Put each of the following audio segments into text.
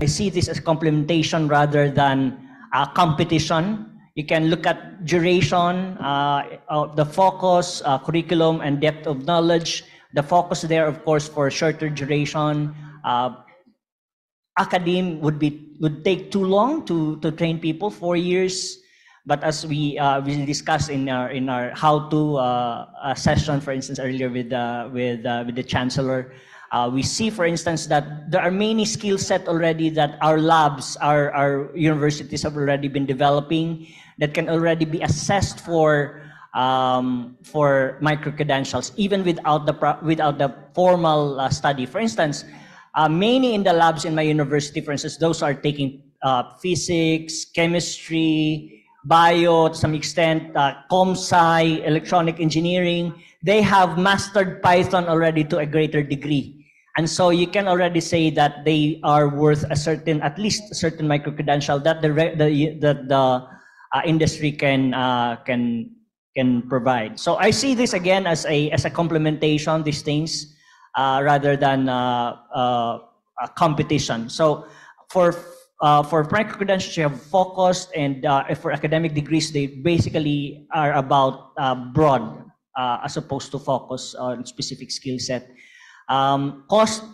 I see this as complementation rather than competition. You can look at duration, the focus, curriculum, and depth of knowledge. The focus there, of course, for shorter duration. Academe would take too long to train people, 4 years. But as we discussed in our how-to session, for instance, earlier with the chancellor, we see, for instance, that there are many skill set already that our labs, our universities have already been developing that can already be assessed for micro credentials, even without the formal study. For instance, many in the labs in my university, for instance, those are taking physics, chemistry, bio to some extent, comsci, electronic engineering. They have mastered Python already to a greater degree. And so you can already say that they are worth at least a certain micro credential that the industry can provide. So I see this again as a complementation, these things, rather than a competition. So for micro credentials, you have focused, and for academic degrees, they basically are about broad as opposed to focus on specific skill set. Cost,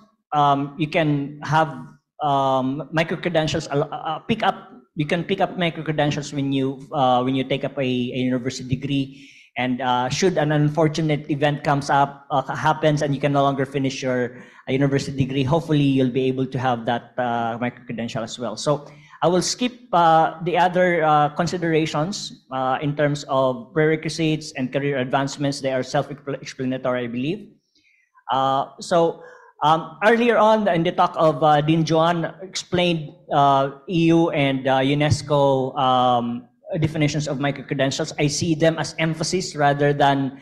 you can have micro credentials pick up. You can pick up micro credentials when you take up a university degree, and should an unfortunate event happens and you can no longer finish your university degree, hopefully you'll be able to have that micro credential as well. So I will skip the other considerations in terms of prerequisites and career advancements. They are self-explanatory, I believe. Earlier on in the talk of Dean Joan explained EU and UNESCO definitions of micro-credentials. I see them as emphasis rather than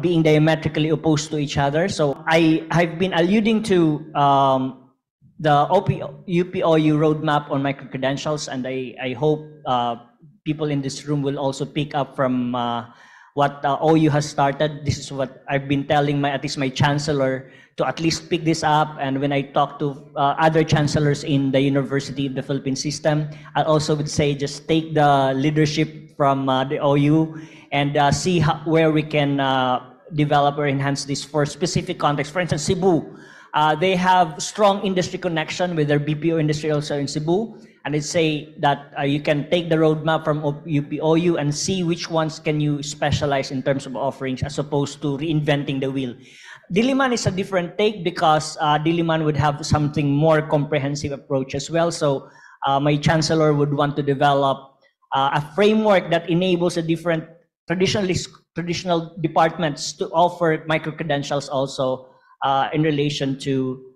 being diametrically opposed to each other. So I've been alluding to the UPOU roadmap on micro-credentials, and I hope people in this room will also pick up from what OU has started. This is what I've been telling at least my chancellor, to at least pick this up. And when I talk to other chancellors in the University of the Philippine system, I also would say just take the leadership from the OU and see where we can develop or enhance this for specific context. For instance, Cebu, they have strong industry connection with their BPO industry also in Cebu. And I'd say that you can take the roadmap from UPOU and see which ones can you specialize in terms of offerings as opposed to reinventing the wheel. Diliman is a different take because Diliman would have something more comprehensive approach as well. So my chancellor would want to develop a framework that enables a different traditional departments to offer micro-credentials also in relation to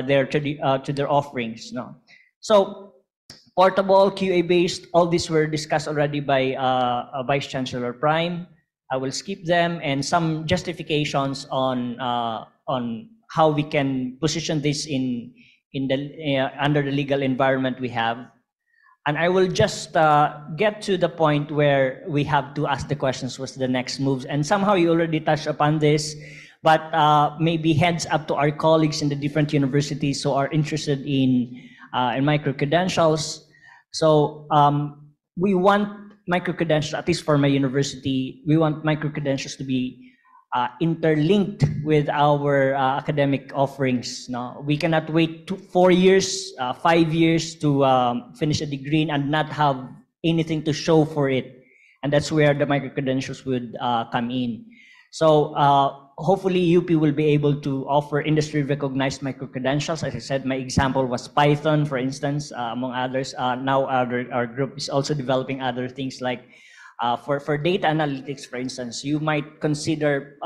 their offerings. No? So portable, QA-based, all these were discussed already by Vice Chancellor Prime. I will skip them, and some justifications on how we can position this in the under the legal environment we have. And I will just get to the point where we have to ask the questions, what's the next moves. And somehow you already touched upon this, but maybe heads up to our colleagues in the different universities who are interested in micro-credentials. So we want micro-credentials, at least for my university, we want micro-credentials to be interlinked with our academic offerings. No? We cannot wait 4 years, 5 years to finish a degree and not have anything to show for it. And that's where the micro-credentials would come in. So hopefully UP will be able to offer industry-recognized micro-credentials. As I said, my example was Python, for instance, among others. Now our group is also developing other things like for data analytics, for instance. You might consider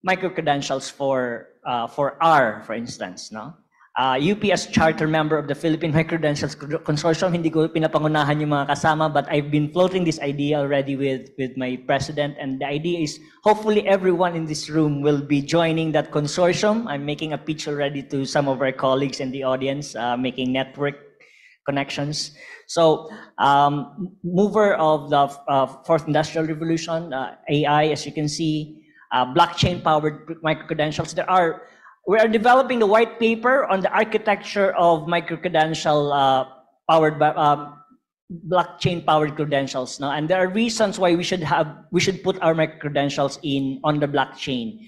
micro-credentials for R, for instance. No? UP as charter member of the Philippine Micro-Credentials Consortium, hindi ko pinapangunahan yung mga kasama, but I've been floating this idea already with my president, and the idea is hopefully everyone in this room will be joining that consortium. I'm making a pitch already to some of our colleagues in the audience, making network connections. So mover of the fourth industrial revolution, AI, as you can see, blockchain-powered micro-credentials. There are we are developing the white paper on the architecture of micro-credential powered by blockchain powered credentials now, and there are reasons why we should put our micro-credentials on the blockchain.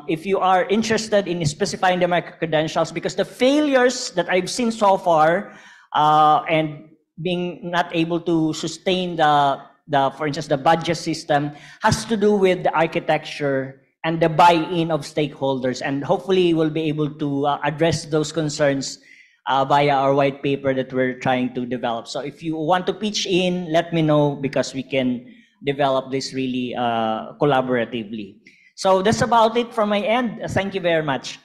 If you are interested in specifying the micro-credentials, because the failures that I've seen so far and being not able to sustain for instance, the budget system has to do with the architecture and the buy-in of stakeholders, and hopefully we'll be able to address those concerns via our white paper that we're trying to develop. So if you want to pitch in, let me know, because we can develop this really collaboratively. So that's about it from my end. Thank you very much.